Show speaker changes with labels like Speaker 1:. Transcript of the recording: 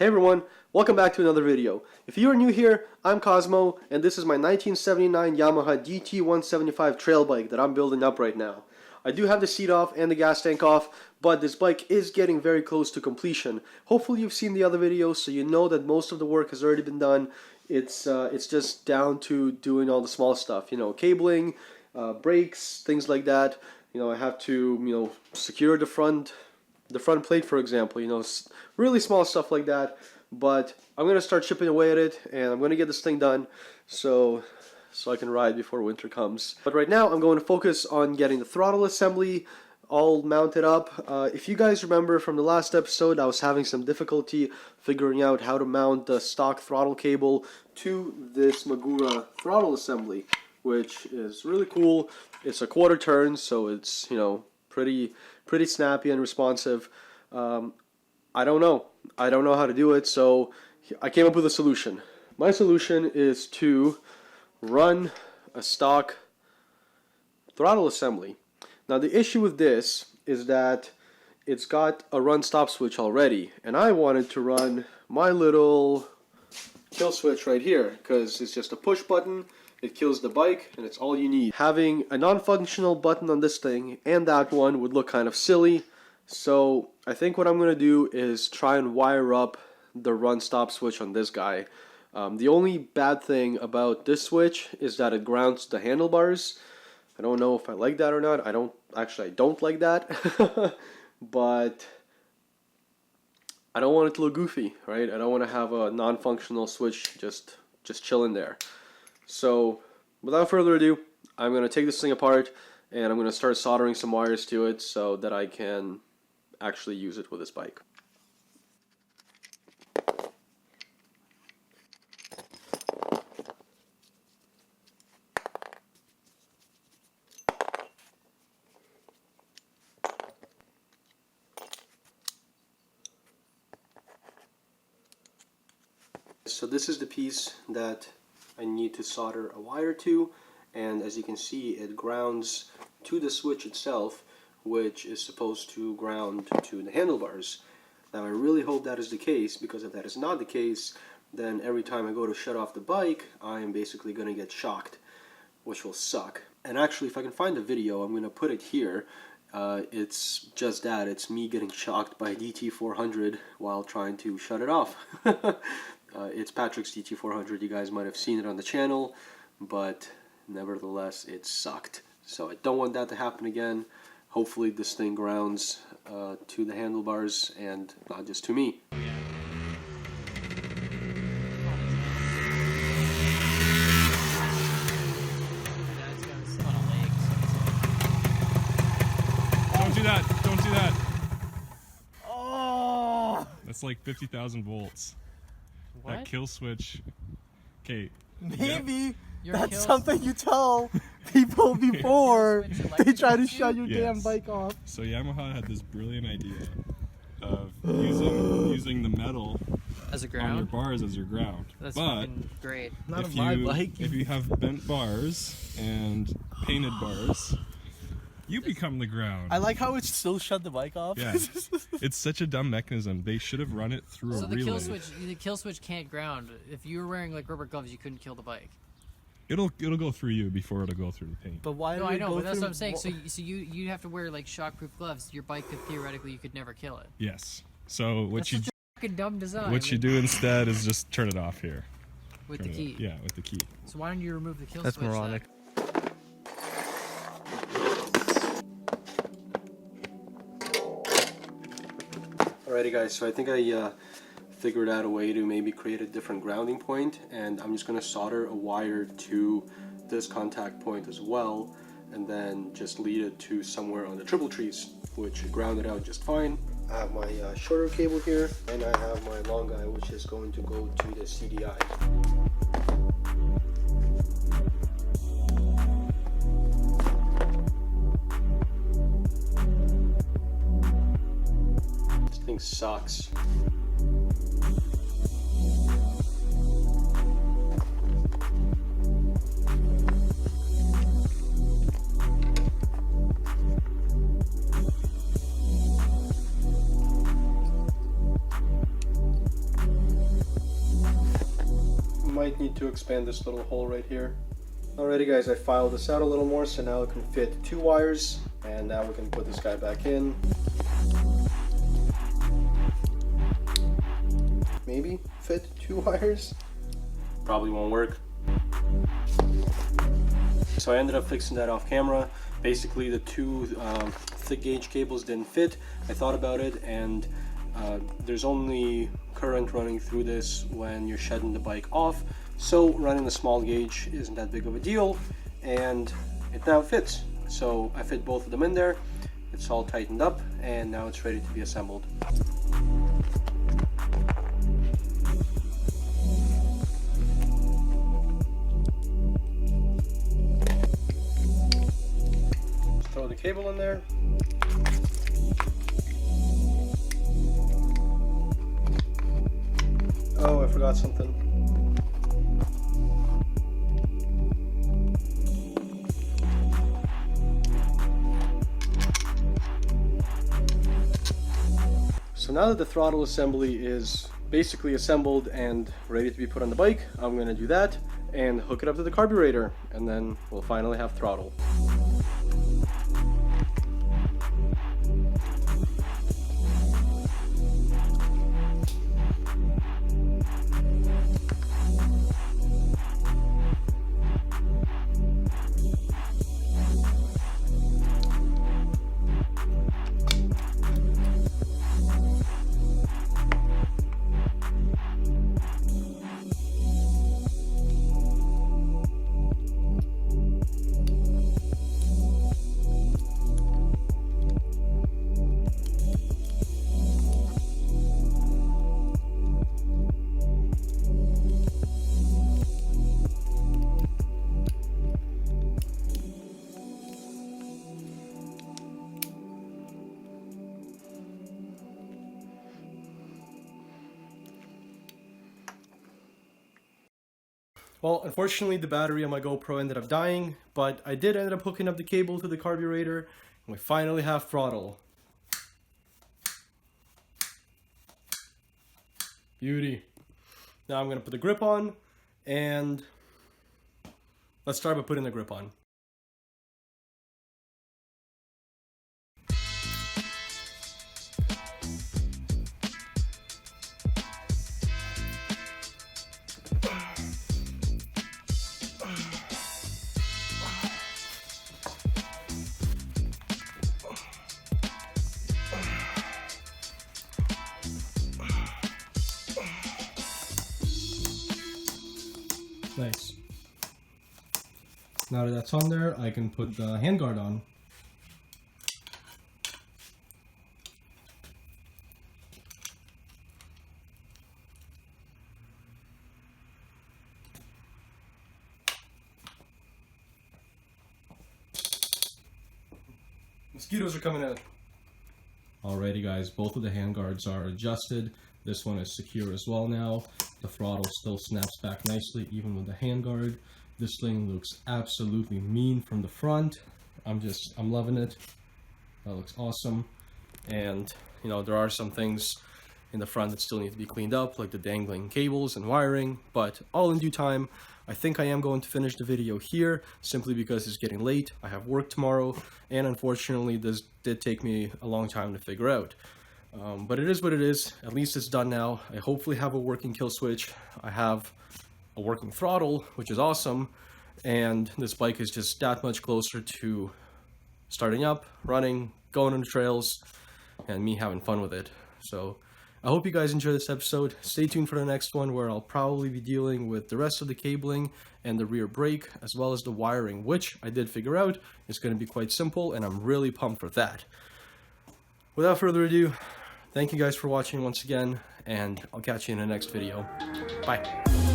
Speaker 1: Hey everyone, welcome back to another video. If you are new here, I'm Cosmo, and this is my 1979 Yamaha DT175 trail bike that I'm building up right now. I do have the seat off and the gas tank off, but this bike is getting very close to completion. Hopefully you've seen the other videos, so you know that most of the work has already been done. It's just down to doing all the small stuff, you know, cabling, brakes, things like that. You know, I have to, secure the front plate, for example, really small stuff like that. But I'm gonna start chipping away at it, and I'm gonna get this thing done so I can ride before winter comes. But right now I'm going to focus on getting the throttle assembly all mounted up. If you guys remember from the last episode, I was having some difficulty figuring out how to mount the stock throttle cable to this Magura throttle assembly, which is really cool. It's a quarter turn, so it's pretty snappy and responsive. I don't know how to do it, so I came up with a solution. My solution is to run a stock throttle assembly. Now the issue with this is that it's got a run stop switch already, and I wanted to run my little kill switch right here because it's just a push button. It kills the bike, and it's all you need. Having a non-functional button on this thing and that one would look kind of silly. So I think what I'm going to do is try and wire up the run stop switch on this guy. The only bad thing about this switch is that it grounds the handlebars. I don't know if I like that or not. I don't like that. But I don't want it to look goofy, right? I don't want to have a non-functional switch just chilling there. So without further ado, I'm going to take this thing apart and I'm going to start soldering some wires to it so that I can actually use it with this bike. So this is the piece that I need to solder a wire to, and as you can see, it grounds to the switch itself, which is supposed to ground to the handlebars. Now I really hope that is the case, because if that is not the case, then every time I go to shut off the bike, I am basically going to get shocked, which will suck. And actually, if I can find the video, I'm going to put it here. It's just that, it's me getting shocked by DT400 while trying to shut it off. It's Patrick's DT400, you guys might have seen it on the channel, but nevertheless it sucked. So I don't want that to happen again. Hopefully this thing grounds to the handlebars and not just to me.
Speaker 2: Don't do that, don't do that. Oh! That's like 50,000 volts.
Speaker 3: What?
Speaker 2: That kill switch. Okay.
Speaker 4: Maybe that's something you tell people before they try to shut your damn bike off.
Speaker 2: So Yamaha had this brilliant idea of using the metal
Speaker 3: as a ground
Speaker 2: on your bars as your ground.
Speaker 3: That's
Speaker 2: but
Speaker 3: great.
Speaker 4: Not on my bike.
Speaker 2: If you have bent bars and painted bars, you become the ground.
Speaker 4: I like how it still shut the bike off.
Speaker 2: Yeah, it's such a dumb mechanism. They should have run it through a relay.
Speaker 3: The kill switch can't ground. If you were wearing like rubber gloves, you couldn't kill the bike.
Speaker 2: It'll go through you before it'll go through the paint.
Speaker 4: But why?
Speaker 3: No, I know, but that's what I'm saying. So you have to wear like shockproof gloves. Your bike could theoretically, you could never kill it.
Speaker 2: Yes. So what
Speaker 3: That's such a fucking dumb design.
Speaker 2: What you do instead is just turn it off here.
Speaker 3: With the key.
Speaker 2: Yeah, with the key.
Speaker 3: So why don't you remove the kill
Speaker 4: That's
Speaker 3: switch?
Speaker 4: moronic.
Speaker 1: Alrighty guys, so I think I figured out a way to maybe create a different grounding point, and I'm just going to solder a wire to this contact point as well, and then just lead it to somewhere on the triple trees, which grounded out just fine. I have my shorter cable here, and I have my long guy, which is going to go to the CDI. This thing sucks. might need to expand this little hole right here. Alrighty guys, I filed this out a little more, so now it can fit 2 wires, and now we can put this guy back in. Maybe fit 2 wires? Probably won't work. So I ended up fixing that off camera. Basically the 2 thick gauge cables didn't fit. I thought about it, and there's only current running through this when you're shutting the bike off, so running the small gauge isn't that big of a deal, and it now fits. So I fit both of them in there, it's all tightened up, and now it's ready to be assembled. Throw the cable in there. Oh, I forgot something. So now that the throttle assembly is basically assembled and ready to be put on the bike, I'm going to do that and hook it up to the carburetor, and then we'll finally have throttle. Well, unfortunately the battery on my GoPro ended up dying, but I did end up hooking up the cable to the carburetor, and we finally have throttle. Beauty. Now I'm going to put the grip on, and let's start by putting the grip on. Nice. Now that that's on there, I can put the handguard on. Mosquitoes are coming out. Alrighty guys, both of the handguards are adjusted. This one is secure as well now. The throttle still snaps back nicely even with the handguard. This thing looks absolutely mean from the front. I'm loving it. That looks awesome. And you know, there are some things in the front that still need to be cleaned up, like the dangling cables and wiring, but all in due time. I think I am going to finish the video here, simply because it's getting late. I have work tomorrow, and unfortunately this did take me a long time to figure out. But it is what it is. At least it's done now. I hopefully have a working kill switch. I have a working throttle, which is awesome, and this bike is just that much closer to starting up, running, going on the trails, and me having fun with it. So I hope you guys enjoy this episode. Stay tuned for the next one, where I'll probably be dealing with the rest of the cabling and the rear brake, as well as the wiring, which I did figure out is going to be quite simple, and I'm really pumped for that. Without further ado, thank you guys for watching once again, and I'll catch you in the next video. Bye.